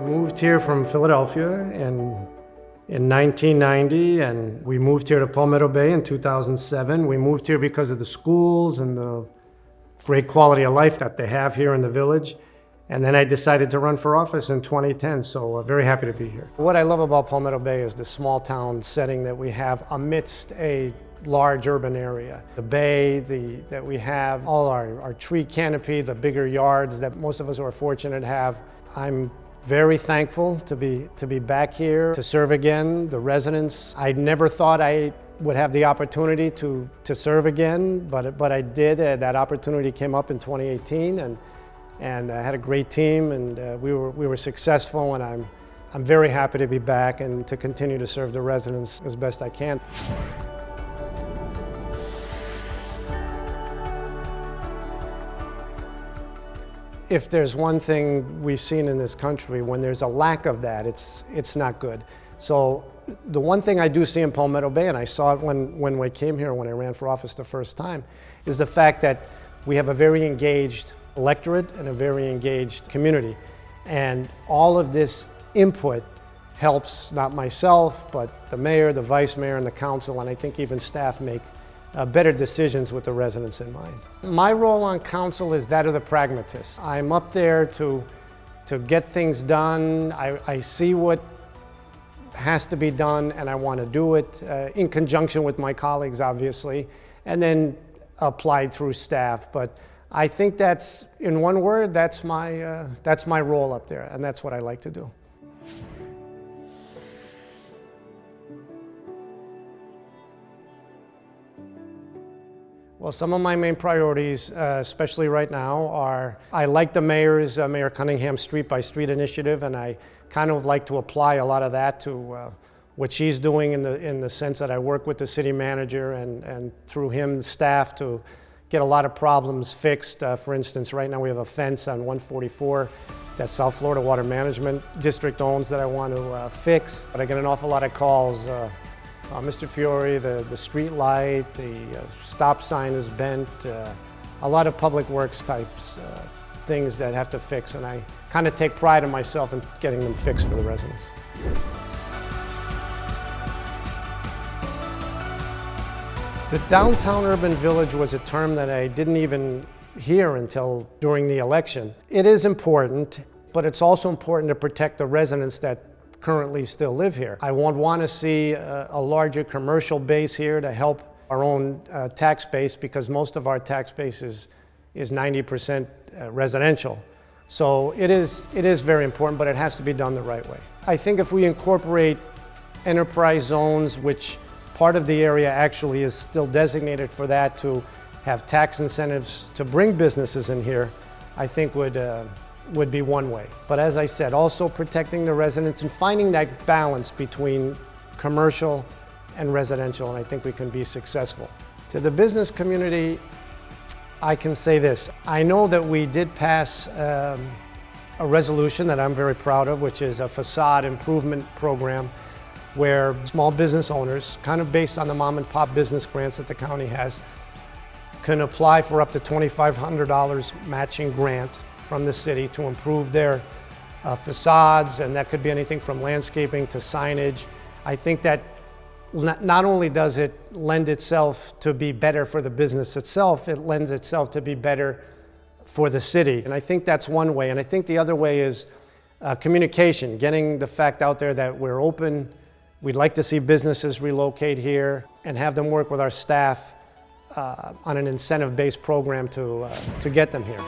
moved here from Philadelphia in 1990, and we moved here to Palmetto Bay in 2007. We moved here because of the schools and the great quality of life that they have here in the village. And then I decided to run for office in 2010, so very happy to be here. What I love about Palmetto Bay is the small town setting that we have amidst a large urban area. The bay that we have, all our tree canopy, the bigger yards that most of us are fortunate to have. I'm very thankful to be back here, to serve again, the residents. I never thought I would have the opportunity to serve again, but I did. That opportunity came up in 2018, and I had a great team, and we were successful, and I'm very happy to be back and to continue to serve the residents as best I can. If there's one thing we've seen in this country, when there's a lack of that, it's not good. So the one thing I do see in Palmetto Bay, and I saw it when we came here, when I ran for office the first time, is the fact that we have a very engaged electorate and a very engaged community. And all of this input helps not myself, but the mayor, the vice mayor, and the council, and I think even staff make better decisions with the residents in mind. My role on council is that of the pragmatist. I'm up there to get things done. I see what has to be done, and I want to do it in conjunction with my colleagues, obviously, and then applied through staff. But I think that's, in one word, that's my role up there, and that's what I like to do. Well, some of my main priorities, especially right now, are I like the mayor's Mayor Cunningham Street by Street initiative, and I kind of like to apply a lot of that to what she's doing in the sense that I work with the city manager and through him, the staff, to get a lot of problems fixed. For instance, right now we have a fence on 144 that South Florida Water Management District owns that I want to fix, but I get an awful lot of calls. Mr. Fiore, the street light, the stop sign is bent, a lot of public works types, things that have to fix, and I kind of take pride in myself in getting them fixed for the residents. The downtown urban village was a term that I didn't even hear until during the election. It is important, but it's also important to protect the residents that currently still live here. I would want to see a larger commercial base here to help our own tax base, because most of our tax base is 90% residential. So it is very important, but it has to be done the right way. I think if we incorporate enterprise zones, which part of the area actually is still designated for that, to have tax incentives to bring businesses in here, I think would be one way. But as I said, also protecting the residents and finding that balance between commercial and residential, and I think we can be successful. To the business community, I can say this. I know that we did pass a resolution that I'm very proud of, which is a facade improvement program where small business owners, kind of based on the mom and pop business grants that the county has, can apply for up to $2,500 matching grant from the city to improve their facades, and that could be anything from landscaping to signage. I think that not only does it lend itself to be better for the business itself, it lends itself to be better for the city. And I think that's one way. And I think the other way is communication, getting the fact out there that we're open. We'd like to see businesses relocate here and have them work with our staff on an incentive-based program to get them here.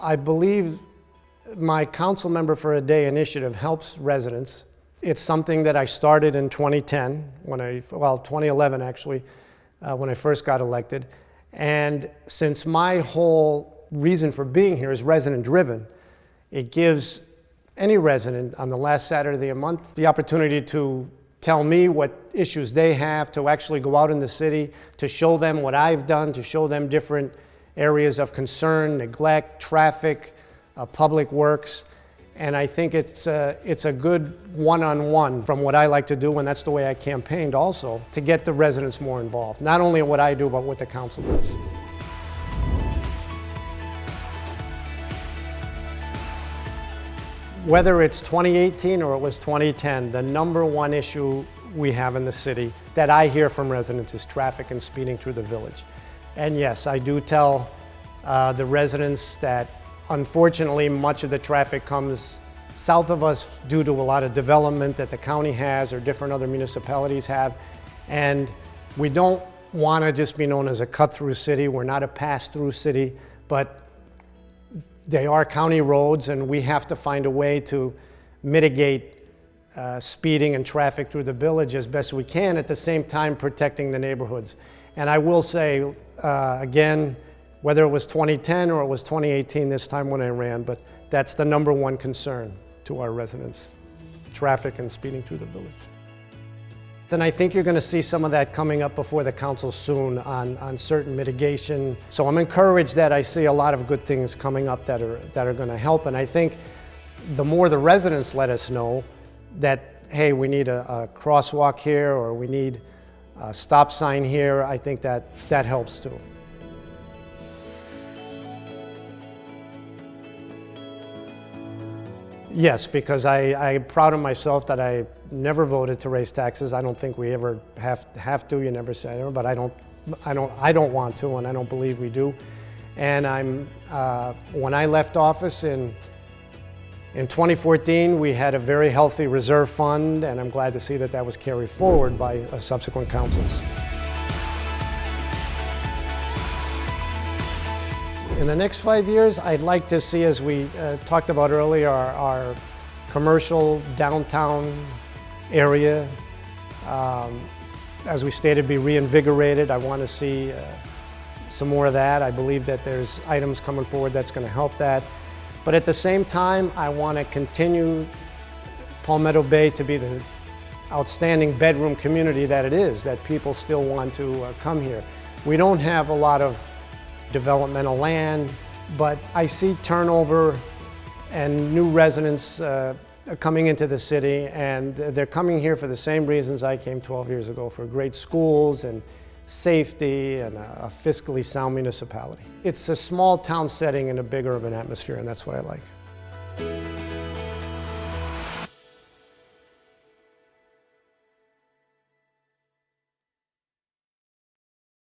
I believe my Councilmember for a Day initiative helps residents. It's something that I started in 2010, 2011 actually, when I first got elected. And since my whole reason for being here is resident driven, it gives any resident on the last Saturday of the month the opportunity to tell me what issues they have, to actually go out in the city, to show them what I've done, to show them different areas of concern, neglect, traffic, public works. And I think it's a good one-on-one from what I like to do, and that's the way I campaigned also, to get the residents more involved. Not only in what I do, but what the council does. Whether it's 2018 or it was 2010, the number one issue we have in the city that I hear from residents is traffic and speeding through the village. And yes, I do tell the residents that unfortunately much of the traffic comes south of us due to a lot of development that the county has or different other municipalities have. And we don't want to just be known as a cut-through city. We're not a pass-through city, but they are county roads, and we have to find a way to mitigate speeding and traffic through the village as best we can, at the same time protecting the neighborhoods. And I will say, again, whether it was 2010 or it was 2018 this time when I ran, but that's the number one concern to our residents, traffic and speeding through the village. And I think you're going to see some of that coming up before the council soon on certain mitigation. So I'm encouraged that I see a lot of good things coming up that are going to help. And I think the more the residents let us know that, hey, we need a crosswalk here or we need a stop sign here, I think that helps too. Yes, because I'm proud of myself that I never voted to raise taxes. I don't think we ever have to. You never say ever, but I don't want to, and I don't believe we do. And when I left office in 2014, we had a very healthy reserve fund, and I'm glad to see that was carried forward by subsequent councils. In the next 5 years, I'd like to see, as we talked about earlier, our commercial downtown area, as we stated, be reinvigorated. I want to see some more of that. I believe that there's items coming forward that's going to help that. But at the same time, I want to continue Palmetto Bay to be the outstanding bedroom community that it is, that people still want to come here. We don't have a lot of developmental land, but I see turnover and new residents coming into the city, and they're coming here for the same reasons I came 12 years ago, for great schools and safety and a fiscally sound municipality. It's a small town setting in a big urban atmosphere, and that's what I like.